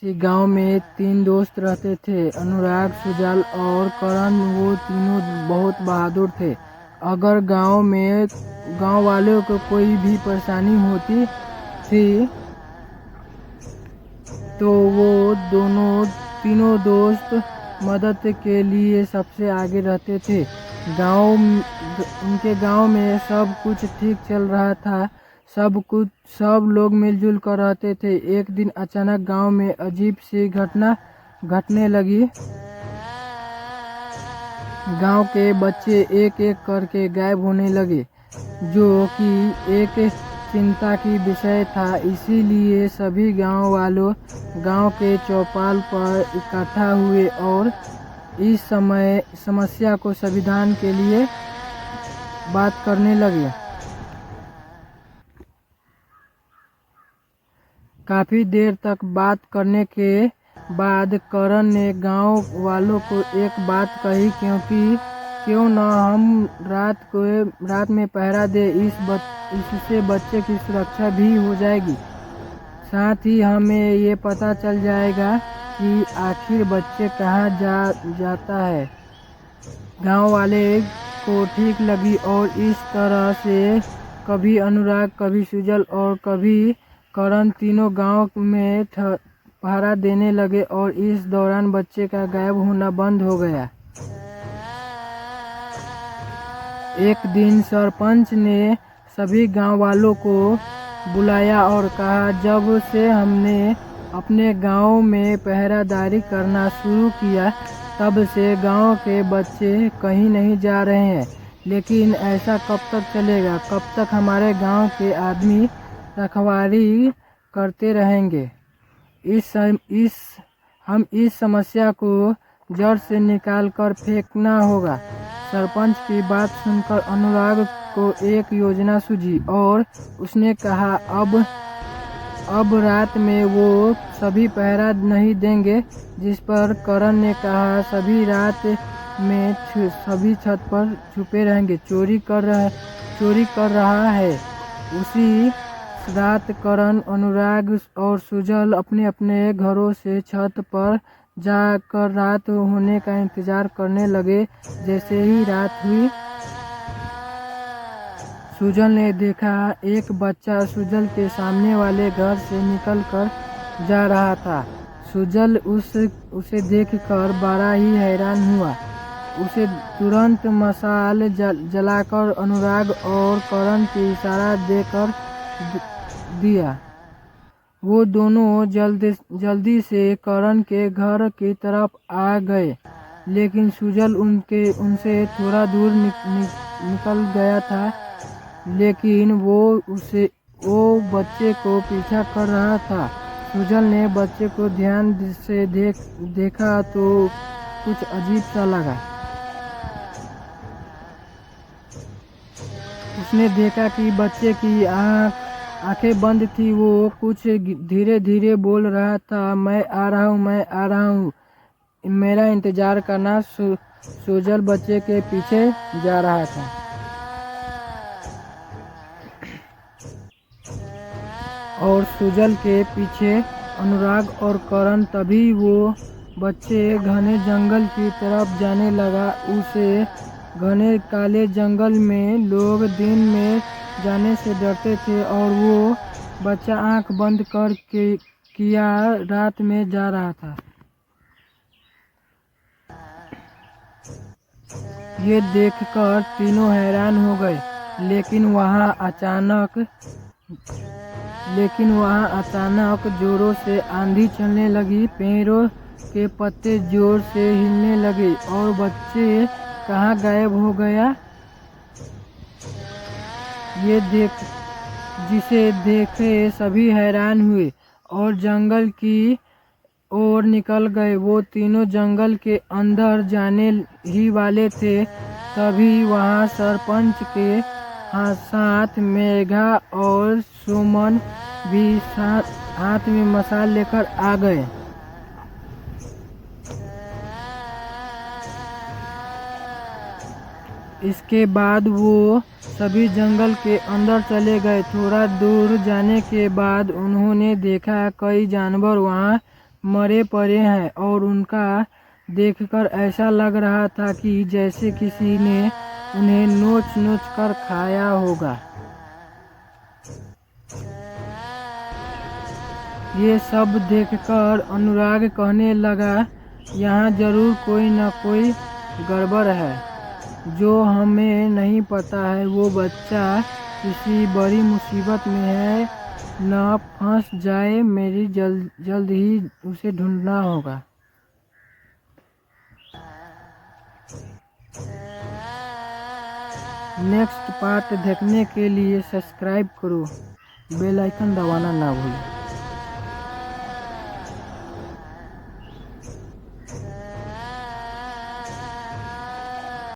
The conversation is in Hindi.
सी गांव में 3 दोस्त रहते थे, अनुराग, सुजल और करण। वो तीनों बहुत बहादुर थे। अगर गांव वालों को कोई भी परेशानी होती थी तो वो तीनों दोस्त मदद के लिए सबसे आगे रहते थे। उनके गांव में सब कुछ ठीक चल रहा था। सब लोग मिलजुल कर रहते थे। एक दिन अचानक गांव में अजीब सी घटना घटने लगी। गांव के बच्चे एक एक करके गायब होने लगे, जो कि एक चिंता की विषय था। इसीलिए सभी गांव वालों गांव के चौपाल पर इकट्ठा हुए और इस समस्या को समाधान के लिए बात करने लगे। काफी देर तक बात करने के बाद करण ने गांव वालों को एक बात कही, क्यों न हम रात में पहरा दे। इससे बच्चे की सुरक्षा भी हो जाएगी, साथ ही हमें ये पता चल जाएगा कि आखिर बच्चे कहाँ जाता है। गांव वाले को ठीक लगी और इस तरह से कभी अनुराग, कभी सुजल और कभी करण तीनों गांव में पहरा देने लगे और इस दौरान बच्चे का गायब होना बंद हो गया। एक दिन सरपंच ने सभी गांव वालों को बुलाया और कहा, जब से हमने अपने गांव में पहरादारी करना शुरू किया तब से गांव के बच्चे कहीं नहीं जा रहे हैं। लेकिन ऐसा कब तक चलेगा? कब तक हमारे गांव के आदमी रखवाली करते रहेंगे? हम इस समस्या को जड़ से निकाल कर फेंकना होगा। सरपंच की बात सुनकर अनुराग को एक योजना सूझी और उसने कहा, अब रात में वो सभी पहरा नहीं देंगे। जिस पर करण ने कहा, सभी रात में सभी छत पर छुपे रहेंगे, चोरी कर रहा है। उसी रात करण, अनुराग और सुजल अपने अपने घरों से छत पर जाकर रात होने का इंतजार करने लगे। जैसे ही रात हुई, सुजल ने देखा एक बच्चा सुजल के सामने वाले घर से निकल कर जा रहा था। सुजल उसे देखकर बड़ा ही हैरान हुआ। उसे तुरंत मशाल जलाकर अनुराग और करण की इशारा देकर दिया। वो दोनों जल्दी से करण के घर की तरफ आ गए, लेकिन सुजल उनसे थोड़ा दूर निकल गया था। लेकिन वो बच्चे को पीछा कर रहा था। सुजल ने बच्चे को ध्यान से देखा तो कुछ अजीब सा लगा। उसने देखा कि बच्चे की आंखें बंद थी। वो कुछ धीरे धीरे बोल रहा था, मैं आ रहा हूँ, मेरा इंतजार करना। सुजल बच्चे के पीछे जा रहा था और सुजल के पीछे अनुराग और करण। तभी वो बच्चे घने जंगल की तरफ जाने लगा। उसे घने काले जंगल में लोग दिन में जाने से डरते थे और वो बच्चा आंख बंद कर किया रात में जा रहा था। ये देखकर तीनों हैरान हो गए। लेकिन वहाँ अचानक जोरों से आंधी चलने लगी। पेड़ों के पत्ते जोर से हिलने लगे और बच्चे कहाँ गायब हो गया, जिसे देखे सभी हैरान हुए और जंगल की ओर निकल गए। वो तीनों जंगल के अंदर जाने ही वाले थे, तभी वहाँ सरपंच के साथ मेघा और सुमन भी हाथ में मशाल लेकर आ गए। इसके बाद वो सभी जंगल के अंदर चले गए। थोड़ा दूर जाने के बाद उन्होंने देखा कई जानवर वहाँ मरे पड़े हैं और उनका देखकर ऐसा लग रहा था कि जैसे किसी ने उन्हें नोच नोच कर खाया होगा। ये सब देखकर अनुराग कहने लगा, यहाँ जरूर कोई न कोई गड़बड़ है। जो हमें नहीं पता है वो बच्चा किसी बड़ी मुसीबत में है, न फंस जाए। मेरी जल्द ही उसे ढूंढना होगा। नेक्स्ट पार्ट देखने के लिए सब्सक्राइब करो, बेल आइकन दबाना ना भूलो।